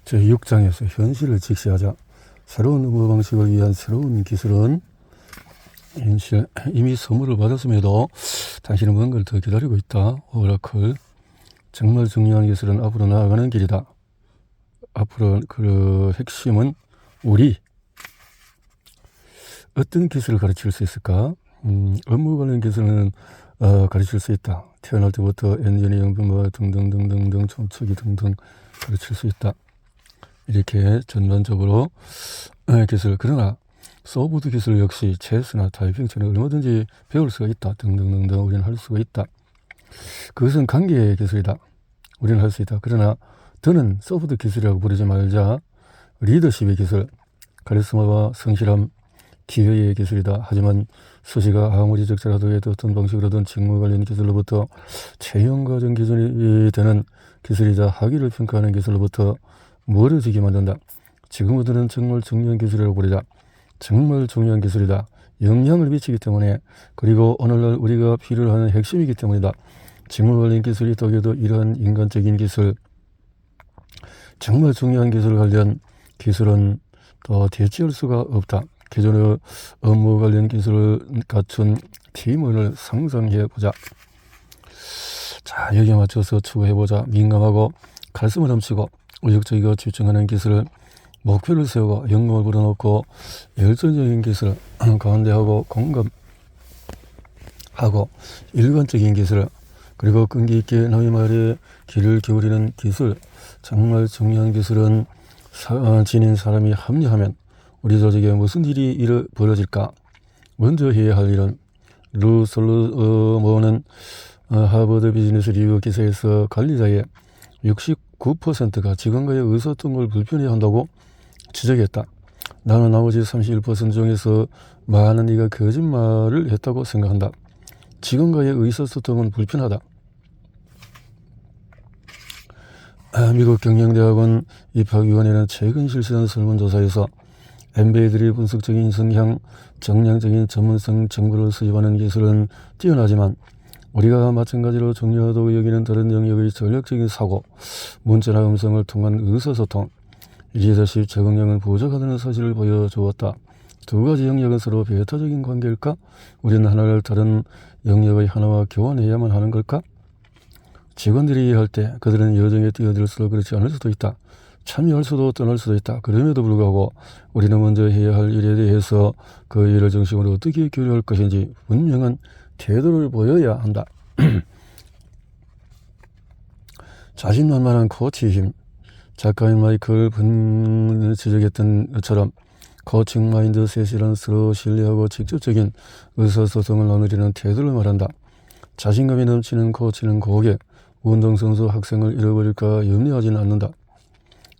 제6장에서 현실을 직시하자. 새로운 업무 방식을 위한 새로운 기술은 현실. 이미 선물을 받았음에도 당신은 뭔가를 더 기다리고 있다. 오라클. 정말 중요한 기술은 앞으로 나아가는 길이다. 앞으로 그 핵심은 우리. 어떤 기술을 가르칠 수 있을까? 업무 관련 기술은 가르칠 수 있다. 태어날 때부터 엔지니어링 분야 등등등등등 촌초기 등등 가르칠 수 있다. 이렇게 전반적으로 기술. 그러나 소프트 기술 역시 체스나 타이핑처럼 얼마든지 배울 수가 있다. 등등등등 우리는 할 수가 있다. 그것은 관계의 기술이다. 우리는 할 수 있다. 그러나 더는 소프트 기술이라고 부르지 말자. 리더십의 기술, 카리스마와 성실함, 기회의 기술이다. 하지만 수시가 아무리 적절하도 해도 어떤 방식으로든 직무 관련 기술로부터 채용 과정 기준이 되는 기술이자 학위를 평가하는 기술로부터 멀어지게 만든다. 지금부터는 정말 중요한 기술이라고 부르자. 정말 중요한 기술이다. 영향을 미치기 때문에, 그리고 오늘날 우리가 필요로 하는 핵심이기 때문이다. 직무 관련 기술이 더해도 이러한 인간적인 기술, 정말 중요한 기술 관련 기술은 더 대체할 수가 없다. 기존의 업무 관련 기술을 갖춘 팀을 상상해보자. 자, 여기에 맞춰서 추구해보자. 민감하고 가슴을 훔치고 의욕적이고 집중하는 기술을 목표를 세우고 영감을 불어넣고 열정적인 기술, 가운데하고 공감하고 일관적인 기술, 그리고 끈기 있게 남의 말에 귀를 기울이는 기술. 정말 중요한 기술은 지닌 사람이 합리하면 우리 조직에 무슨 일이 벌어질까? 먼저 해야 할 일은 루 솔로몬은 하버드 비즈니스 리뷰 기사에서 관리자의 69%가 직원과의 의사소통을 불편해한다고 지적했다. 나는 나머지 31% 중에서 많은 이가 거짓말을 했다고 생각한다. 직원과의 의사소통은 불편하다. 미국 경영대학원 입학위원회는 최근 실시한 설문조사에서 MBA들이 분석적인 성향, 정량적인 전문성 정보를 수집하는 기술은 뛰어나지만 우리가 마찬가지로 중요하다고 여기는 다른 영역의 전략적인 사고, 문자나 음성을 통한 의사소통, 리더십 적응력은 부족하다는 사실을 보여주었다. 두 가지 영역은 서로 배타적인 관계일까? 우리는 하나를 다른 영역의 하나와 교환해야만 하는 걸까? 직원들이 일할 때 그들은 여정에 뛰어들수록 그렇지 않을 수도 있다. 참여할 수도 떠날 수도 있다. 그럼에도 불구하고 우리는 먼저 해야 할 일에 대해서 그 일을 정식으로 어떻게 교류할 것인지 분명한 태도를 보여야 한다. 자신만만한 코치의 힘. 작가인 마이클 분 지적했던 것처럼 코칭 마인드셋이란 서로 신뢰하고 직접적인 의사소통을 나누려는 태도를 말한다. 자신감이 넘치는 코치는 고객, 운동선수, 학생을 잃어버릴까 염려하지는 않는다.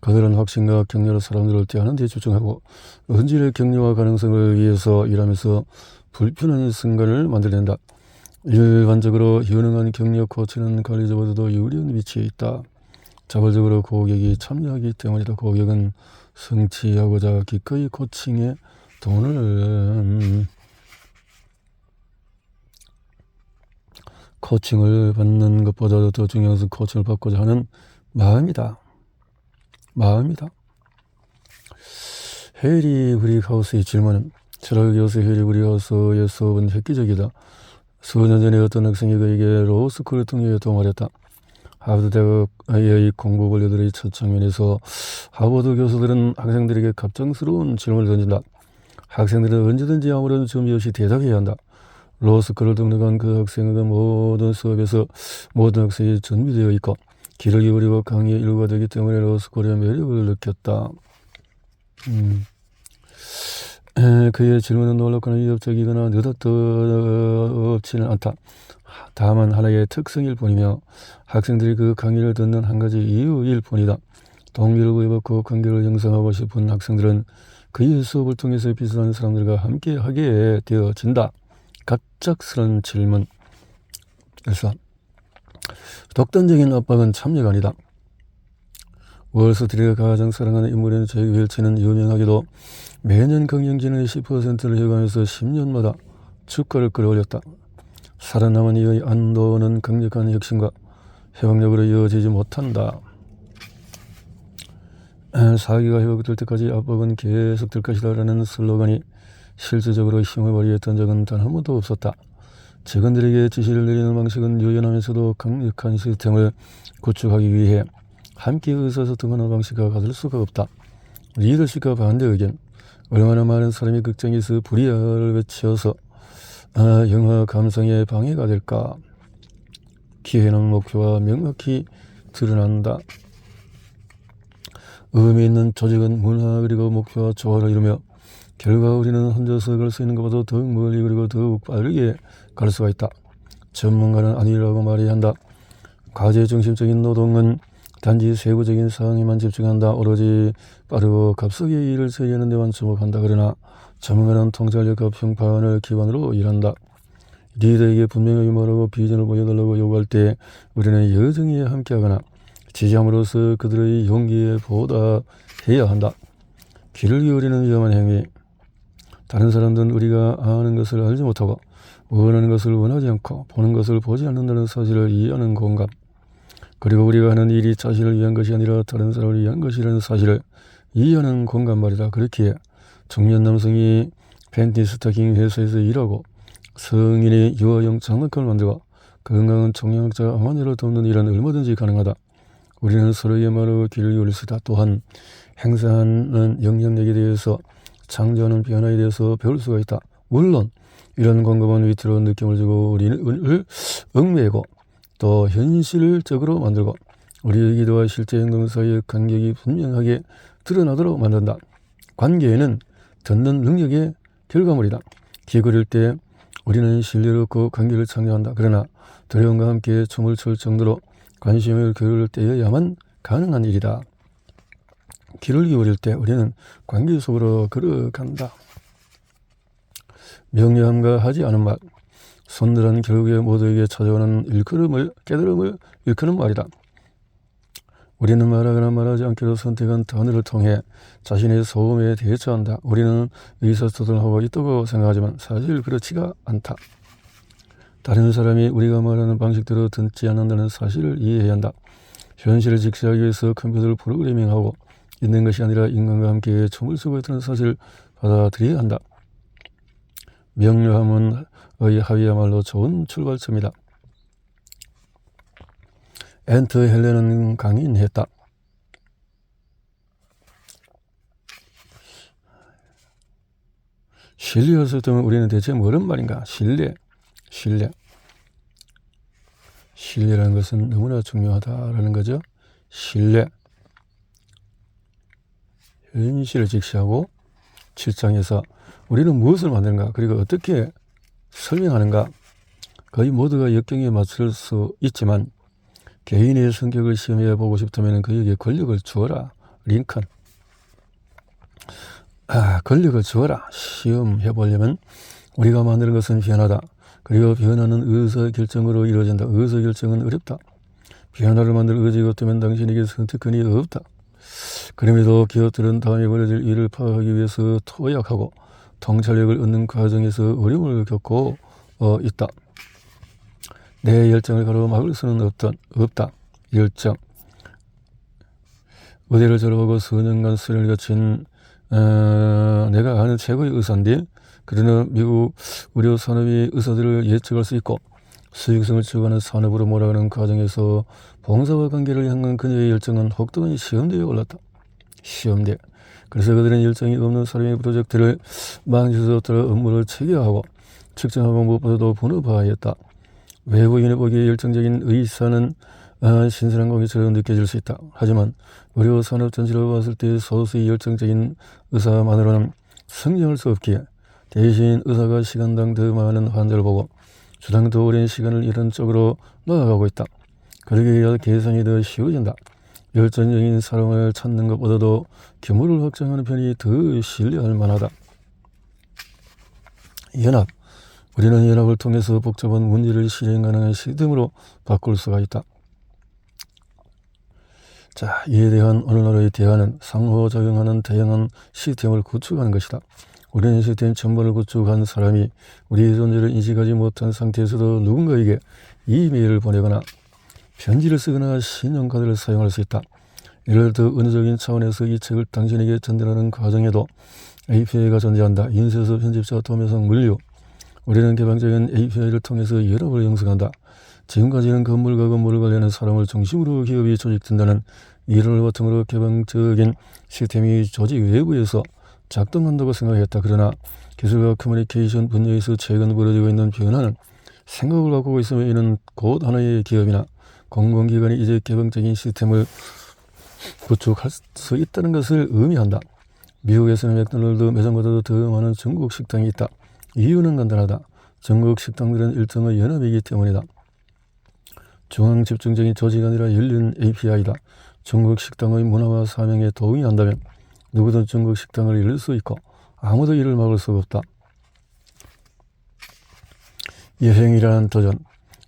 그들은 확신과 격려로 사람들을 대하는 데 집중하고 언질의 격려와 가능성을 위해서 일하면서 불편한 순간을 만들어낸다. 일반적으로 유능한 격려 코치는 관리자보다도 유리한 위치에 있다. 자발적으로 고객이 참여하기 때문이다. 고객은 성취하고자 기꺼이 코칭에 돈을 코칭을 받는 것보다도 더 중요한 것은 코칭을 받고자 하는 마음이다. 해리 브릭하우스의 질문은 철학 교수 해리 브릭하우스의 수업은 획기적이다. 수년 전에 어떤 학생이 그에게 로스쿨 등록에 도움하였다. 하버드 대학의 공부 권리들의 첫 장면에서 하버드 교수들은 학생들에게 갑작스러운 질문을 던진다. 학생들은 언제든지 아무런 준비 없이 대답해야 한다. 로스쿨을 등록한 그 학생은 모든 수업에서 모든 학생이 준비되어 있고 귀를 기울이고 강의에 일과되기 때문에 로스쿨의 매력을 느꼈다. 그의 질문은 놀랍거나 위협적이거나 느닷없지는 않다. 다만 하나의 특성일 뿐이며 학생들이 그 강의를 듣는 한 가지 이유일 뿐이다. 동기를 구해받고 관계를 형성하고 싶은 학생들은 그의 수업을 통해서 비슷한 사람들과 함께 하게 되어진다. 갑작스런 질문. 그래서 독단적인 압박은 참여가 아니다. 월스트리트가 가장 사랑하는 인물인 잭 웰치는 유명하게도 매년 경영진의 10%를 해가면서 10년마다 주가를 끌어올렸다. 살아남은 이의 안도는 강력한 혁신과 해방력으로 이어지지 못한다. 사기가 회복될 때까지 압박은 계속될 것이다라는 슬로건이 실질적으로 힘을 발휘했던 적은 단 한 번도 없었다. 직원들에게 지시를 내리는 방식은 유연하면서도 강력한 시스템을 구축하기 위해 함께 의사소통하는 방식과 같을 수가 없다. 리더십과 반대 의견. 얼마나 많은 사람이 극장에서 불이야를 외쳐서 영화 감상에 방해가 될까. 기회는 목표와 명확히 드러난다. 의미 있는 조직은 문화 그리고 목표와 조화를 이루며 결과 우리는 혼자서 갈 수 있는 것보다 더욱 멀리 그리고 더욱 빠르게 갈 수가 있다. 전문가는 아니라고 말해야 한다. 과제 중심적인 노동은 단지 세부적인 사항에만 집중한다. 오로지 빠르고 값싸게 일을 처리하는 데만 주목한다. 그러나 전문가는 통찰력과 평판을 기반으로 일한다. 리더에게 분명하게 말하고 비전을 보여달라고 요구할 때 우리는 여정에 함께하거나 지지함으로써 그들의 용기에 보답해야 한다. 귀를 기울이는 위험한 행위. 다른 사람들은 우리가 아는 것을 알지 못하고 원하는 것을 원하지 않고 보는 것을 보지 않는다는 사실을 이해하는 공감. 그리고 우리가 하는 일이 자신을 위한 것이 아니라 다른 사람을 위한 것이라는 사실을 이해하는 공감 말이다. 그렇기에 중년 남성이 팬티 스타킹 회사에서 일하고 성인이 유아용 장난감을 만들고 건강한 청년학자 암환자를 돕는 일은 얼마든지 가능하다. 우리는 서로의 말로 귀를 기울일 수 있다. 또한 행사하는 영향력에 대해서 창조하는 변화에 대해서 배울 수가 있다. 물론 이런 공감은 위태로운 느낌을 주고 우리를 얽매고 또 현실적으로 만들고 우리의 기도와 실제 행동 사이의 간격이 분명하게 드러나도록 만든다. 관계에는 듣는 능력의 결과물이다. 귀 기울일 때 우리는 신뢰를 얻고 관계를 창조한다. 그러나 두려움과 함께 춤을 출 정도로 관심을 기울일 때여야만 가능한 일이다. 귀를 기울일 때 우리는 관계 속으로 걸어간다. 명료함과 하지 않은 말. 손들은 결국에 모두에게 찾아오는 깨달음을 일컫는 말이다. 우리는 말하거나 말하지 않기로 선택한 단어를 통해 자신의 소음에 대처한다. 우리는 의사소통하고 있다고 생각하지만 사실 그렇지가 않다. 다른 사람이 우리가 말하는 방식대로 듣지 않는다는 사실을 이해해야 한다. 현실을 직시하기 위해서 컴퓨터를 프로그래밍하고 있는 것이 아니라 인간과 함께 춤을 추고 있다는 사실을 받아들여야 한다. 명료함은 하위야말로 좋은 출발점이다. 엔터 헬렌은 강인했다. 신뢰였을 때면 우리는 대체 뭐란 말인가? 신뢰라는 것은 너무나 중요하다라는 거죠. 신뢰. 현실을 직시하고 7장에서 우리는 무엇을 만드는가 그리고 어떻게 설명하는가. 거의 모두가 역경에 맞출 수 있지만 개인의 성격을 시험해 보고 싶다면 그에게 권력을 주어라. 링컨. 권력을 주어라. 시험해 보려면 우리가 만드는 것은 변화다. 그리고 변화는 의사결정으로 이루어진다. 의사결정은 어렵다. 변화를 만들 의지가 없다면 당신에게 선택권이 없다. 그럼에도 기업들은 다음에 벌어질 일을 파악하기 위해서 토약하고 통찰력을 얻는 과정에서 어려움을 겪고 있다. 내 열정을 가로막을 수는 없다. 열정. 의대를 졸업하고 수년간 수련을 거친 내가 아는 최고의 의사인데 그러나 미국 의료 산업이 의사들을 예측할 수 있고 수익성을 추구하는 산업으로 몰아가는 과정에서 봉사와 관계를 향한 그녀의 열정은 혹독한 시험대에 올랐다. 시험대. 그래서 그들은 열정이 없는 사람의 프로젝트를 망칠 수 없도록 업무를 체계화하고 측정하고 무엇보다도 분업화했다. 외부인이 보기에 열정적인 의사는 신선한 공기처럼 느껴질 수 있다. 하지만 의료 산업 전체를 봤을 때 소수의 열정적인 의사만으로는 성장할 수 없기에 대신 의사가 시간당 더 많은 환자를 보고 주당 더 오랜 시간을 이런 쪽으로 나아가고 있다. 그러기 위해 계산이 더 쉬워진다. 열정적인 사람을 찾는 것보다도 규모를 확장하는 편이 더 신뢰할 만하다. 연합. 우리는 연합을 통해서 복잡한 문제를 실행 가능한 시스템으로 바꿀 수가 있다. 자, 이에 대한 오늘날의 대안은 상호작용하는 다양한 시스템을 구축하는 것이다. 우리는 시스템 전반을 구축한 사람이 우리의 존재를 인식하지 못한 상태에서도 누군가에게 이메일을 보내거나 편지를 쓰거나 신용카드를 사용할 수 있다. 이를 더 은유적인 차원에서 이 책을 당신에게 전달하는 과정에도 API가 존재한다. 인쇄서, 편집자, 도매상, 물류. 우리는 개방적인 API를 통해서 연합을 형성한다. 지금까지는 건물과 건물을 관련한 사람을 중심으로 기업이 조직된다는 이론을 바탕으로 개방적인 시스템이 조직 외부에서 작동한다고 생각했다. 그러나 기술과 커뮤니케이션 분야에서 최근 벌어지고 있는 변화는 생각을 바꾸고 있으며 이는 곧 하나의 기업이나 공공기관이 이제 개방적인 시스템을 구축할 수 있다는 것을 의미한다. 미국에서는 맥도날드 매장보다도 더 많은 중국 식당이 있다. 이유는 간단하다. 중국 식당들은 일정의 연합이기 때문이다. 중앙 집중적인 조직이 아니라 열린 API다. 중국 식당의 문화와 사명에 동의한다면 누구든 중국 식당을 열릴 수 있고 아무도 이를 막을 수가 없다. 여행이라는 도전.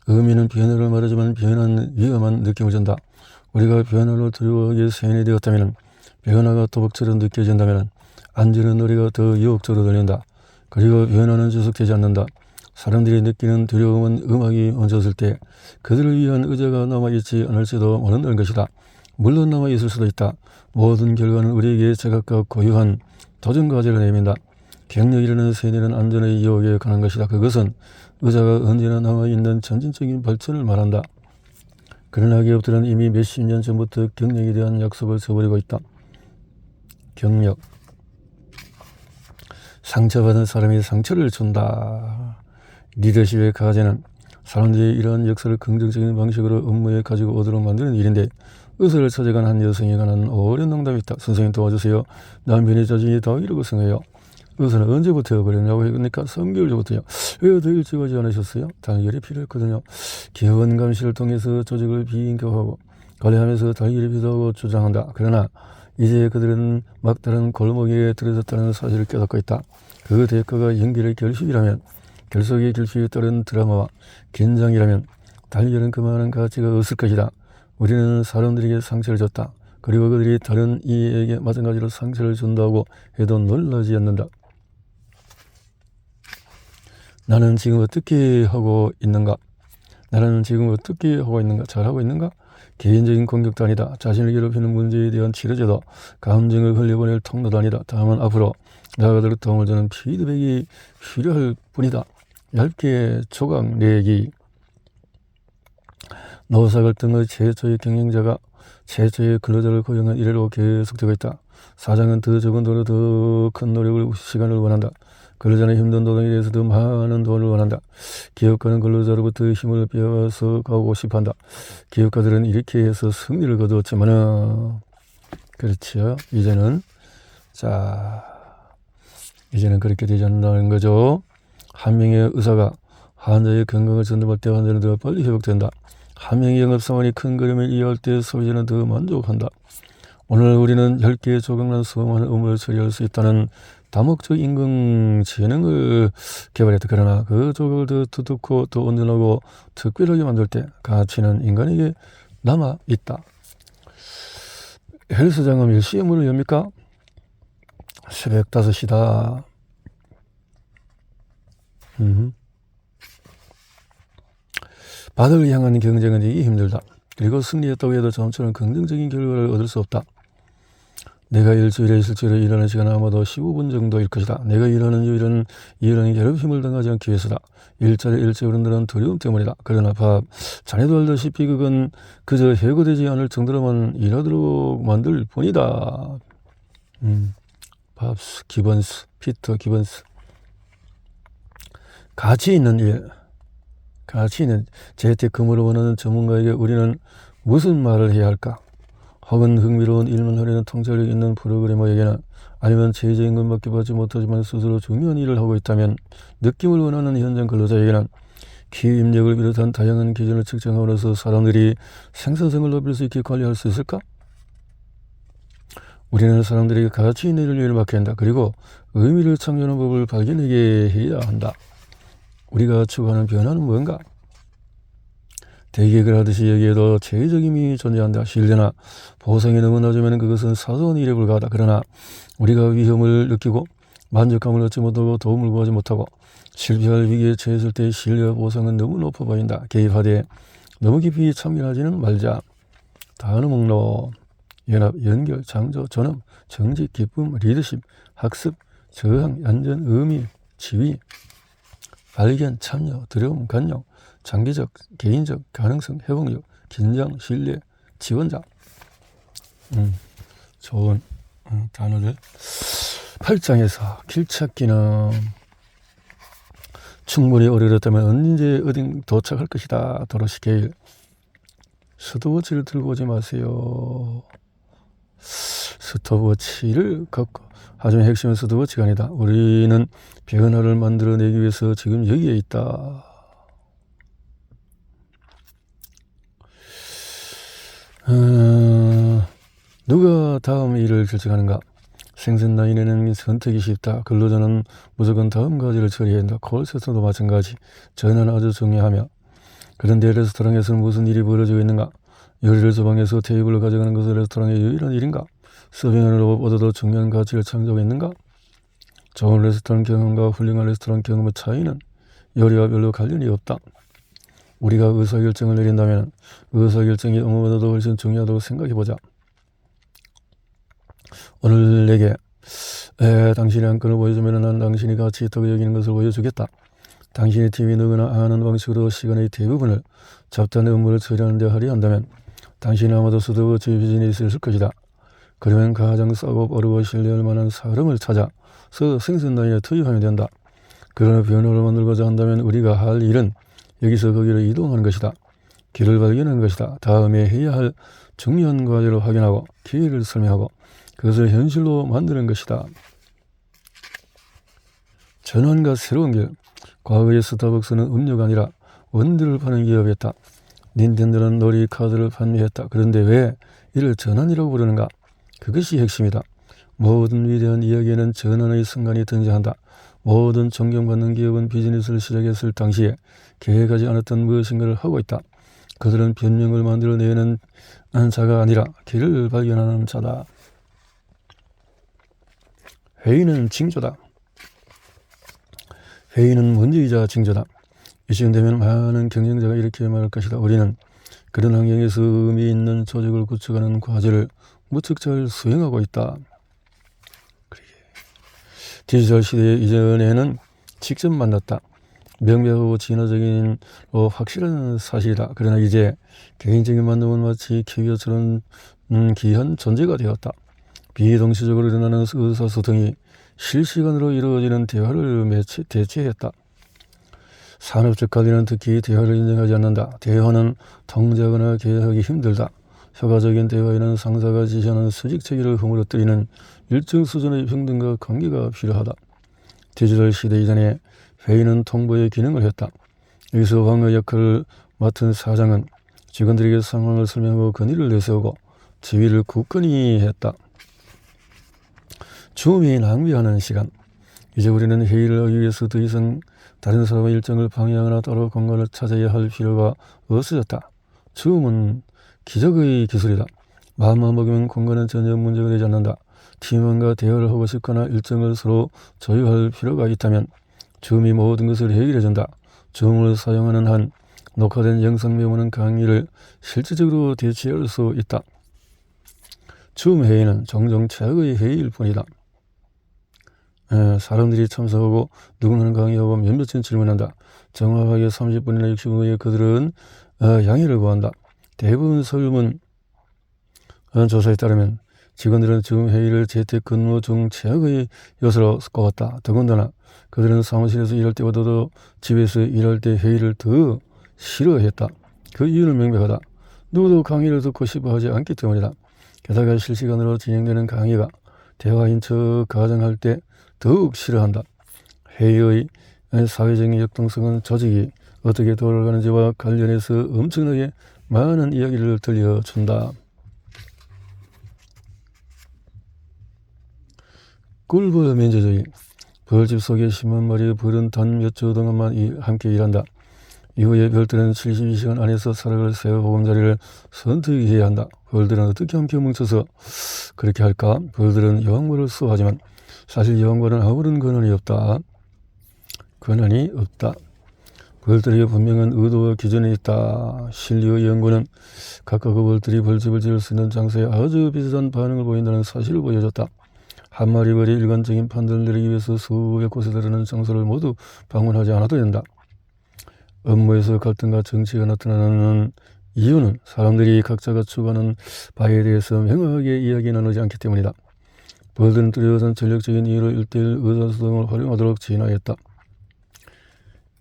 의미는 변화를 말하지만 변화는 위험한 느낌을 준다. 우리가 변화를 두려워하기에 세인이 되었다면 변화가 도박처럼 느껴진다면 안전한 놀이가 더 유혹적으로 들린다. 그리고 변화는 지속되지 않는다. 사람들이 느끼는 두려움은 음악이 멈췄을 때 그들을 위한 의자가 남아있지 않을지도 모른다는 것이다. 물론 남아있을 수도 있다. 모든 결과는 우리에게 제각각 고유한 도전 과제를 내민다. 경력이라는 세뇌는 안전의 유혹에 관한 것이다. 그것은 의자가 언제나 남아있는 점진적인 발전을 말한다. 그러나 기업들은 이미 몇십 년 전부터 경력에 대한 약속을 써버리고 있다. 경력. 상처받은 사람이 상처를 준다. 리더십의 과제는 사람들이 이러한 역사를 긍정적인 방식으로 업무에 가지고 오도록 만드는 일인데 의사를 찾아간 한 여성에 관한 어려운 농담이 있다. 선생님 도와주세요. 남편의 자신이 다 이러고 생해요. 의사는 언제부터 그랬냐고 했으니까 3개월 전부터요. 왜 더 일찍 하지 않으셨어요? 단결이 필요했거든요. 개원 감시를 통해서 조직을 비인격하고 관리하면서 단결이 필요하고 주장한다. 그러나 이제 그들은 막다른 골목에 들어섰다는 사실을 깨닫고 있다. 그 대가가 연기의 결핍이라면 결속의 결핍에 따른 드라마와 긴장이라면 단결은 그만한 가치가 없을 것이다. 우리는 사람들에게 상처를 줬다. 그리고 그들이 다른 이에게 마찬가지로 상처를 준다고 해도 놀라지 않는다. 나는 지금 어떻게 하고 있는가? 나는 지금 어떻게 하고 있는가? 잘하고 있는가? 개인적인 공격도 아니다. 자신을 괴롭히는 문제에 대한 치료제도, 감정을 흘려보낼 통로도 아니다. 다만 앞으로 나아가도록 도움을 주는 피드백이 필요할 뿐이다. 얇게 조각 내기. 노사 갈등의 최초의 경영자가 최초의 근로자를 고용한 이래로 계속되고 있다. 사장은 더 적은 돈으로 더 큰 노력을 시간을 원한다. 근로자는 힘든 노동에 대해서 더 많은 돈을 원한다. 기업가는 근로자로부터 힘을 빼앗아 가고 싶어한다. 기업가들은 이렇게 해서 승리를 거두었지만은 그렇죠. 이제는 그렇게 되지 않는다는 거죠. 한 명의 의사가 환자의 건강을 전담할 때 환자는 더 빨리 회복된다. 한 명의 영업사원이 큰 그림을 이해할 때 소비자는 더 만족한다. 오늘 우리는 10개의 조각난 수많은 업무를 처리할 수 있다는 다목적 인공지능을 개발했다. 그러나 그 조각을 더 두텁고 더 온전하고 특별하게 만들 때 가치는 인간에게 남아있다. 헬스장은 몇 시에 문을 엽니까? 새벽 5시다. 바닥을 향한 경쟁은 되게 힘들다. 그리고 승리했다고 해도 좀처럼 긍정적인 결과를 얻을 수 없다. 내가 일주일에 실제로 일하는 시간은 아마도 15분 정도일 것이다. 내가 일하는 이유는 괴롭힘을 당하지 않기 위해서다. 일자리 일찍 오른다는 두려움 때문이다. 그러나 자네도 알다시피 그건 그저 해고되지 않을 정도로만 일하도록 만들 뿐이다. 피터 기번스. 가치 있는 일. 재택근무를 원하는 전문가에게 우리는 무슨 말을 해야 할까? 혹은 흥미로운 일만 하려는 통찰력 있는 프로그래머에게는 아니면 최저임금밖에 받지 못하지만 스스로 중요한 일을 하고 있다면 느낌을 원하는 현장 근로자에게는 기회 입력을 비롯한 다양한 기준을 측정함으로써 사람들이 생산성을 높일 수 있게 관리할 수 있을까? 우리는 사람들에게 가치 있는 일을 맡겨야 한다. 그리고 의미를 창조하는 법을 발견하게 해야 한다. 우리가 추구하는 변화는 뭔가? 대기획을 하듯이 여기에도 제의적임이 존재한다. 신뢰나 보상이 너무 낮으면 그것은 사소한 일에 불과하다. 그러나 우리가 위험을 느끼고 만족감을 얻지 못하고 도움을 구하지 못하고 실패할 위기에 처했을 때 신뢰와 보상은 너무 높아 보인다. 개입하되 너무 깊이 참여하지는 말자. 다음 목록. 연합, 연결, 창조, 존엄, 정직, 기쁨, 리더십, 학습, 저항, 안전, 의미, 지위, 발견, 참여, 두려움, 간용, 장기적, 개인적, 가능성, 회복력, 긴장, 신뢰, 지원자. 좋은 단어들. 8장에서 길찾기는 충분히 오래됐다면 언제 어딘 도착할 것이다. 도로시 게일. 스톱워치를 들고 오지 마세요. 스톱워치를 갖고, 하지만 핵심은 스톱워치가 아니다. 우리는 변화를 만들어내기 위해서 지금 여기에 있다. 누가 다음 일을 결정하는가? 생선 라인에는 선택이 쉽다. 근로자는 무조건 다음 가지를 처리해야 한다. 콜센터도 마찬가지. 전화는 아주 중요하며. 그런데 레스토랑에서는 무슨 일이 벌어지고 있는가? 요리를 주방에서 테이블로 가져가는 것은 레스토랑의 유일한 일인가? 서빙하는 로봇보다도 중요한 가치를 창조하고 있는가? 좋은 레스토랑 경험과 훌륭한 레스토랑 경험의 차이는 요리와 별로 관련이 없다. 우리가 의사결정을 내린다면 의사결정이 업무보다도 훨씬 중요하다고 생각해보자. 오늘 내게 당신이 한 건을 보여주면 난 당신이 가치 있다고 여기는 것을 보여주겠다. 당신의 팀이 누구나 아는 방식으로 시간의 대부분을 잡다한 업무를 처리하는 데 할애한다면 당신은 아마도 스톱워치 비즈니스를 쓸 것이다. 그러면 가장 싸고 빠르고 신뢰할 만한 사람을 찾아서 생산 라인에 투입하면 된다. 그러나 변화를 만들고자 한다면 우리가 할 일은 여기서 거기로 이동하는 것이다. 길을 발견하는 것이다. 다음에 해야 할 중요한 과제를 확인하고 기회를 설명하고 그것을 현실로 만드는 것이다. 전환과 새로운 길. 과거의 스타벅스는 음료가 아니라 원두를 파는 기업이었다. 닌텐도는 놀이 카드를 판매했다. 그런데 왜 이를 전환이라고 부르는가? 그것이 핵심이다. 모든 위대한 이야기에는 전환의 순간이 등장한다. 모든 존경받는 기업은 비즈니스를 시작했을 당시에 계획하지 않았던 무엇인가를 하고 있다. 그들은 변명을 만들어내는 자가 아니라 길을 발견하는 자다. 회의는 징조다. 회의는 문제이자 징조다. 이쯤 되면 많은 경쟁자가 이렇게 말할 것이다. 우리는 그런 환경에서 의미 있는 조직을 구축하는 과제를 무척 잘 수행하고 있다. 디지털 시대 이전에는 직접 만났다. 명백하고 진화적인 확실한 사실이다. 그러나 이제 개인적인 만남은 마치 캐비어처럼 귀한 존재가 되었다. 비동시적으로 일어나는 의사소통이 실시간으로 이루어지는 대화를 대체했다. 산업적 관리는 특히 대화를 인정하지 않는다. 대화는 통제하거나 계획하기 힘들다. 효과적인 대화에는 상사가 지시하는 수직체계를 허물어뜨리는 일정 수준의 평등과 관계가 필요하다. 디지털 시대 이전에 회의는 통보의 기능을 했다. 여기서 왕의 역할을 맡은 사장은 직원들에게 상황을 설명하고 건의를 내세우고 지휘를 굳건히 했다. 줌이 낭비하는 시간. 이제 우리는 회의를 하기 위해서 더 이상 다른 사람의 일정을 방해하거나 따로 공간을 찾아야 할 필요가 없어졌다. 줌은 기적의 기술이다. 마음만 먹으면 공간은 전혀 문제가 되지 않는다. 팀원과 대화를 하고 싶거나 일정을 서로 조율할 필요가 있다면 줌이 모든 것을 해결해준다. 줌을 사용하는 한 녹화된 영상 메모는 강의를 실질적으로 대체할 수 있다. 줌 회의는 종종 최악의 회의일 뿐이다. 사람들이 참석하고 누구는 강의하고 몇몇은 질문한다. 정확하게 30분이나 60분 후에 그들은 양해를 구한다. 대부분 설문 조사에 따르면 직원들은 줌 회의를 재택근무 중 최악의 요소로 꼽았다. 더군다나 그들은 사무실에서 일할 때보다도 집에서 일할 때 회의를 더 싫어했다. 그 이유는 명백하다. 누구도 강의를 듣고 싶어 하지 않기 때문이다. 게다가 실시간으로 진행되는 강의가 대화인 척 가정할 때 더욱 싫어한다. 회의의 사회적인 역동성은 조직이 어떻게 돌아가는지와 관련해서 엄청나게 많은 이야기를 들려준다. 꿀벌 민주주의. 벌집 속에 10만 마리의 벌은 단 몇 주 동안만 함께 일한다. 이후에 별들은 72시간 안에서 살아갈 새 보금자리를 선택해야 한다. 벌들은 어떻게 함께 뭉쳐서 그렇게 할까? 벌들은 여왕벌을 수호하지만 사실 여왕벌은 아무런 권한이 없다. 권한이 없다. 벌들에게 분명한 의도와 기준이 있다. 실리의 연구는 각각 그 벌들이 벌집을 지을 수 있는 장소에 아주 비슷한 반응을 보인다는 사실을 보여줬다. 한 마리 벌이 일관적인 판단을 내리기 위해서 수백 곳에 다르는 장소를 모두 방문하지 않아도 된다. 업무에서 갈등과 정치가 나타나는 이유는 사람들이 각자가 추구하는 바에 대해서 명확하게 이야기 나누지 않기 때문이다. 벌들은 뚜렷한 전략적인 이유로 1:1 의사소통을 활용하도록 진화했다.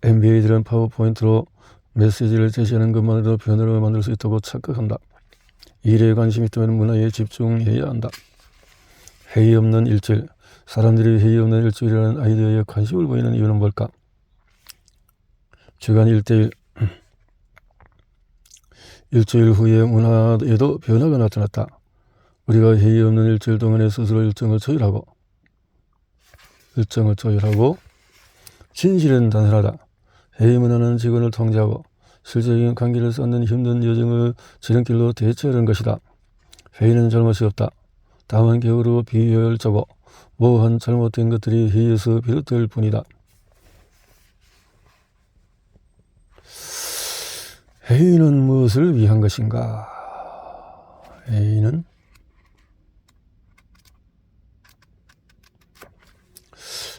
MBA들은 파워포인트로 메시지를 제시하는 것만으로도 변화를 만들 수 있다고 착각한다. 일에 관심이 있다면 문화에 집중해야 한다. 회의 없는 일주일. 사람들이 회의 없는 일주일이라는 아이디어에 관심을 보이는 이유는 뭘까? 주간 1:1. 일주일 후에 문화에도 변화가 나타났다. 우리가 회의 없는 일주일 동안에 스스로 일정을 조율하고 진실은 단순하다. 회의 문화는 직원을 통제하고 실질적인 관계를 쌓는 힘든 여정을 지름길로 대체하는 것이다. 회의는 잘못이 없다. 다만 게으르고 비효율적이고 모호한 잘못된 것들이 회의에서 비롯될 뿐이다. 회의는 무엇을 위한 것인가? 회의는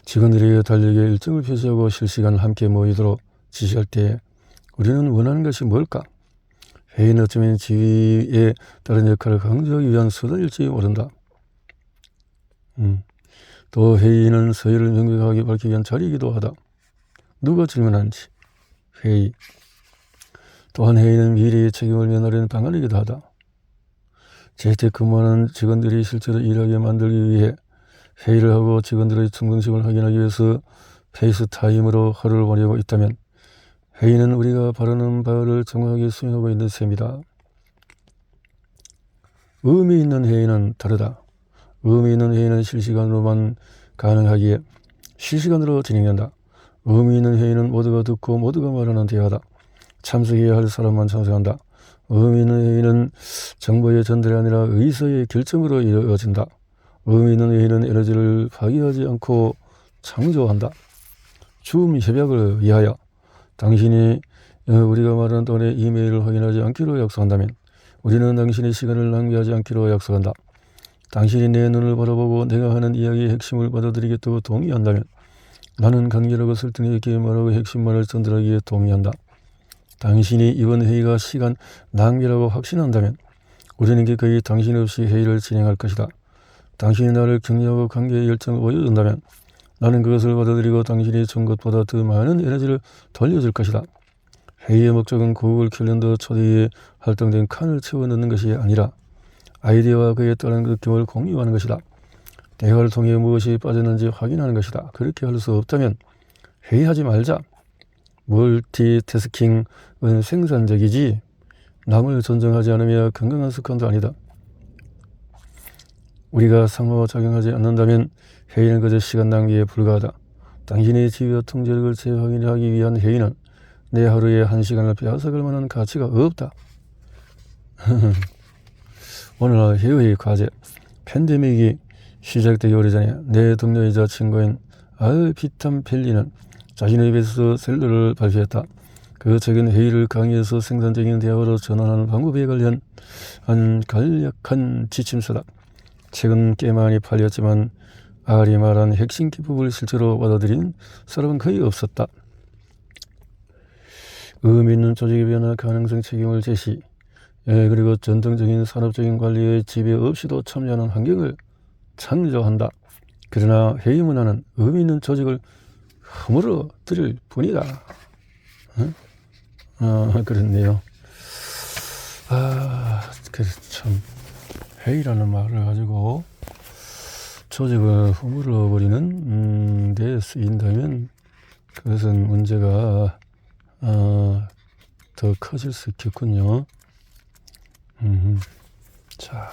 직원들이 달력에 일정을 표시하고 실시간을 함께 모이도록 지시할 때 우리는 원하는 것이 뭘까? 회의는 어쩌면 지위에 다른 역할을 강조하기 위한 수단일지 모른다. 또 회의는 서열을 명백하게 밝히기 위한 자리이기도 하다. 누가 질문하는지 회의. 또한 회의는 미래의 책임을 면하려는 방안이기도 하다. 재택근무하는 직원들이 실제로 일하게 만들기 위해 회의를 하고 직원들의 충성심을 확인하기 위해서 페이스타임으로 하루를 보내고 있다면 회의는 우리가 바라는 바를 정확하게 수행하고 있는 셈이다. 의미 있는 회의는 다르다. 의미 있는 회의는 실시간으로만 가능하기에 실시간으로 진행된다. 의미 있는 회의는 모두가 듣고 모두가 말하는 대화다. 참석해야 할 사람만 참석한다. 의미 있는 회의는 정보의 전달이 아니라 의사의 결정으로 이루어진다. 의미 있는 회의는 에너지를 파괴하지 않고 창조한다. 줌 협약을 위하여 당신이 우리가 말하는 동안에 이메일을 확인하지 않기로 약속한다면 우리는 당신의 시간을 낭비하지 않기로 약속한다. 당신이 내 눈을 바라보고 내가 하는 이야기의 핵심을 받아들이겠다고 동의한다면 나는 간결하고 설득력 있게 말하고 핵심만을 전달하기에 동의한다. 당신이 이번 회의가 시간 낭비라고 확신한다면 우리는 기꺼이 당신 없이 회의를 진행할 것이다. 당신이 나를 격려하고 관계의 열정을 보여준다면 나는 그것을 받아들이고 당신이 준 것보다 더 많은 에너지를 돌려줄 것이다. 회의의 목적은 구글 캘린더 초대에 활동된 칸을 채워 넣는 것이 아니라 아이디어와 그에 따른 느낌을 공유하는 것이다. 대화를 통해 무엇이 빠졌는지 확인하는 것이다. 그렇게 할 수 없다면 회의하지 말자. 멀티태스킹은 생산적이지 남을 존중하지 않으며 건강한 습관도 아니다. 우리가 상호작용하지 않는다면 회의는 그저 시간 낭비에 불과하다. 당신의 지위와 통제력을 재확인하기 위한 회의는 내 하루에 1시간을 빼앗아갈 만한 가치가 없다. 오늘 회의 과제. 팬데믹이 시작되기 오래전에 내 동료이자 친구인 알피탐 펠리는 자신의 베스트셀러를 발표했다. 그 책은 회의를 강의에서 생산적인 대화로 전환하는 방법에 관련 간략한 지침서다. 책은 꽤 많이 팔렸지만 알이 말한 핵심 기법을 실제로 받아들인 사람은 거의 없었다. 의미 있는 조직의 변화 가능성 책임을 제시, 그리고 전통적인 산업적인 관리의 지배 없이도 참여하는 환경을 창조한다. 그러나 회의 문화는 의미 있는 조직을 허물어 드릴 뿐이다. 그렇네요. 그래서 참 회의라는 말을 가지고 조직을 허물어 버리는 데 쓰인다면 그것은 문제가 더 커질 수 있겠군요. 자.